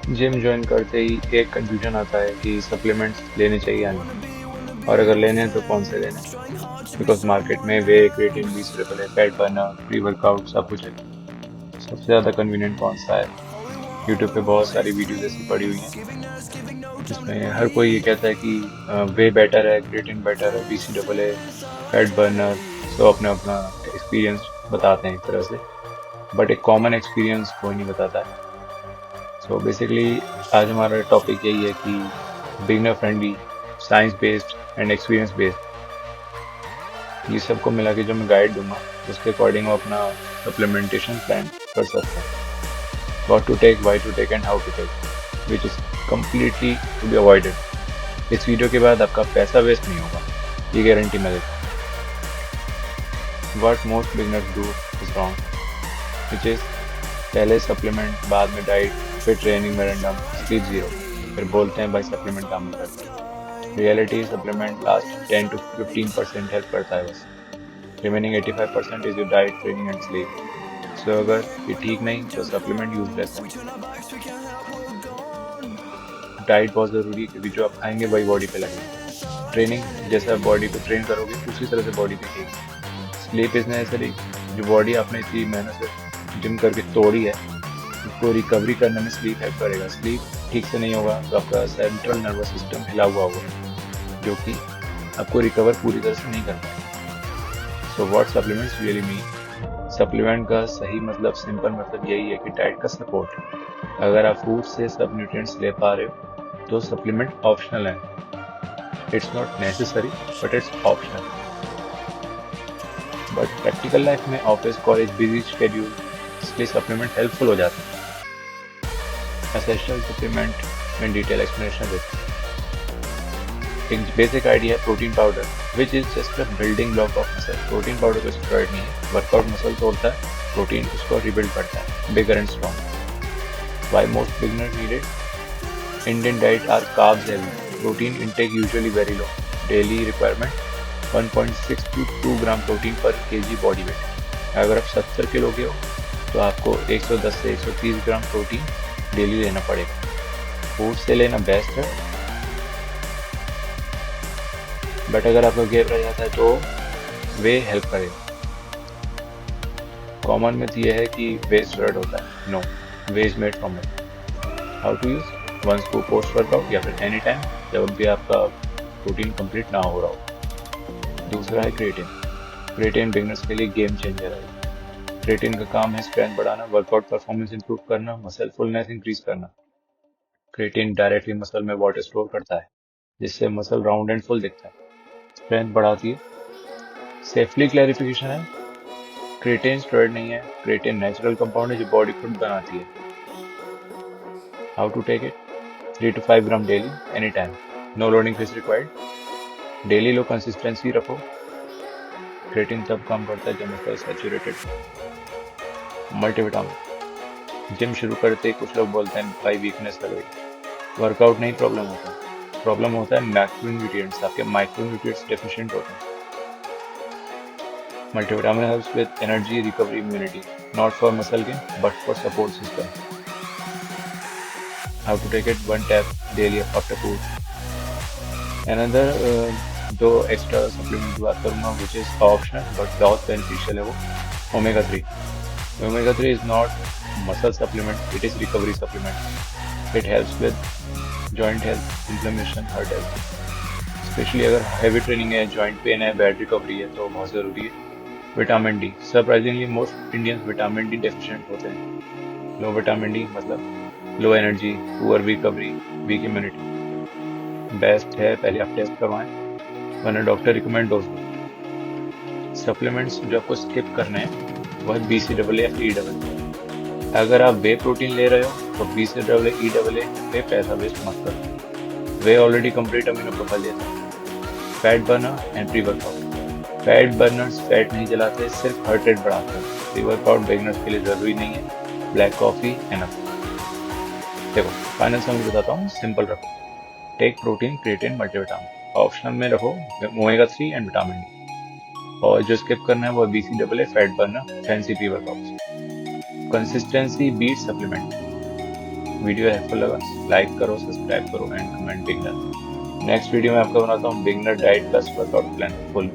Gym join करते ही एक confusion आता है कि सप्लीमेंट्स लेने चाहिए या नहीं, और अगर लेने हैं तो कौन से लेने हैं। बिकॉज मार्केट में whey creatine B triple A fat burner pre workout सब कुछ है। सबसे ज़्यादा कन्वीनियंट कौन सा है? यूट्यूब पे बहुत सारी वीडियोस ऐसी पड़ी हुई हैं जिसमें हर कोई ये कहता है कि वे बेटर है, क्रिएटिन बेटर है, B C double A, fat burner. सब अपना अपना एक्सपीरियंस बताते हैं एक तरह से, बट एक कॉमन एक्सपीरियंस कोई नहीं बताता है। सो बेसिकली आज हमारा टॉपिक यही है कि beginner friendly, science based and experience based, ये सबको मिला के जो मैं गाइड दूंगा उसके अकॉर्डिंग वो अपना सप्लीमेंटेशन प्लान कर सकते हैं। What to take, why to take and how to take, which is completely to be avoided. इस वीडियो के बाद आपका पैसा वेस्ट नहीं होगा, ये गारंटी मैं देता हूँ। What most beginners do is wrong, which is पहले सप्लीमेंट, बाद में डाइट, फिर ट्रेनिंग में रैंडम, स्लीप जीरो, फिर बोलते हैं भाई सप्लीमेंट काम नहीं करता। Reality supplement last 10 to 15% help करता है बस। Remaining 85% is your diet, training and sleep. So अगर ये ठीक नहीं तो सप्लीमेंट यूजलेस है। डाइट बहुत ज़रूरी है क्योंकि जो आप खाएंगे वही बॉडी पे लगेगा। ट्रेनिंग, जैसे आप बॉडी को ट्रेन करोगे उसी तरह से बॉडी दिखेगी। स्लीप इज नेसेसरी, जो बॉडी आपने इतनी मेहनत से जिम करके तोड़ी है उसको रिकवरी करने में स्लीप हेल्प करेगा। स्लीप ठीक से नहीं होगा तो आपका सेंट्रल नर्वस सिस्टम हिला हुआ होगा, जो कि आपको रिकवर पूरी तरह से नहीं कर पाएगा। So what supplements really mean, supplement का सही मतलब, सिंपल मतलब यही है कि डाइट का सपोर्ट है। अगर आप फूड से सब न्यूट्रिएंट्स ले पा रहे हो तो सप्लीमेंट ऑप्शनल है। It's not necessary but it's optional. But practical life में ऑफिस, कॉलेज, बिजी शेड्यूल, इसलिए सप्लीमेंट हेल्पफुल हो जाते हैं। एसेंशियल सप्लीमेंट में डिटेल एक्सप्लेनेशन देते हैं। एक बेसिक आइडिया है protein powder, which is just a building block of muscle. Protein powder को स्टेरॉइड नहीं है, वर्कआउट मसल तोड़ता है, प्रोटीन उसको रिबिल्ड करता है, bigger and strong. Why most beginner need it, Indian diet are carbs heavy, protein intake usually very low, daily requirement 1.6 to 2 gram protein per KG body weight. अगर आप 70 kilo के हो तो आपको 110 से 130 ग्राम प्रोटीन डेली लेना पड़ेगा। Food से लेना बेस्ट है, बट अगर आपका गैप रह जाता है तो वे हेल्प करेगा। कॉमन मिथ ये है कि वे स्टेरॉइड होता है। No, whey is made from milk. How to use, one scoop post workout या फिर एनी टाइम जब भी आपका प्रोटीन कंप्लीट ना हो रहा हो। दूसरा है क्रिएटिन। क्रिएटिन बिगनर्स के लिए गेम चेंजर है। क्रिएटिन का काम है स्ट्रेंथ बढ़ाना, वर्कआउट परफॉर्मेंस इंप्रूव करना, मसल फुलनेस इंक्रीज करना। क्रिएटिन डायरेक्टली मसल में वाटर स्टोर करता है जिससे मसल राउंड एंड फुल दिखता है, स्ट्रेंथ बढ़ाती है। सेफली क्लैरिफिकेशन है, क्रिएटिन स्टेरॉइड नहीं है, क्रिएटिन नेचुरल कंपाउंड है जो बॉडी खुद बनाती है। How to take it, 3 to 5 gram daily, any time, no loading phase required. Daily लो, कंसिस्टेंसी रखो। क्रिएटिन तब काम करता है जब मसल सैचुरेटेड हो। मल्टीविटामिन, जिम शुरू करते ही कुछ लोग बोलते हैं भाई वीकनेस लग रही। वर्कआउट नहीं प्रॉब्लम होता, प्रॉब्लम होता है मैक्रोन्यूट्रिएंट्स, आपके माइक्रोन्यूट्रिएंट्स डेफिशिएंट होते हैं। Multivitamin helps with energy, recovery, immunity, not for muscle gain but for support system. How to take it, 1 tab daily after food. Another दो एक्स्ट्रा सप्लीमेंट की बात करूंगा विच इज ऑप्शनल बट बहुत beneficial है, वो omega 3। Omega 3 is not muscle supplement, it is recovery supplement. It helps with joint health, inflammation, heart health. Specially अगर heavy training है, joint pain है, बैड रिकवरी है तो बहुत ज़रूरी है। Vitamin D, surprisingly most Indians vitamin D deficient होते हैं। लो विटामिन डी मतलब low energy, poor recovery, weak immunity. Best है पहले आप टेस्ट करवाएं, वरना डॉक्टर रिकमेंड डोज दो। सप्लीमेंट्स जो आपको स्किप करने हैं वह बी सी डबल ए या ई डबल ए। अगर आप वे प्रोटीन ले रहे हो तो B C double A, E double A पे पैसा वेस्ट मत करो। Whey already complete amino profile देता है। Fat burner and pre workout, fat burners fat नहीं जलाते, सिर्फ हार्ट रेट बढ़ाते हैं। प्री वर्कआउट बिगिनर्स के लिए जरूरी नहीं है, ब्लैक कॉफी एनफ। देखो फाइनल समझ बताता हूँ, सिंपल रखो। Take protein, creatine, multivitamin, optional में रखो ओमेगा 3 एंड विटामिन डी, और जो स्किप करना है वो B C double A, fat burner, fancy pre workout. Consistency beat supplement, video helpful लगा, लाइक करो, सब्सक्राइब करो and comment beginner. Next video में आपको बनाता हूँ beginner diet plus workout plan full.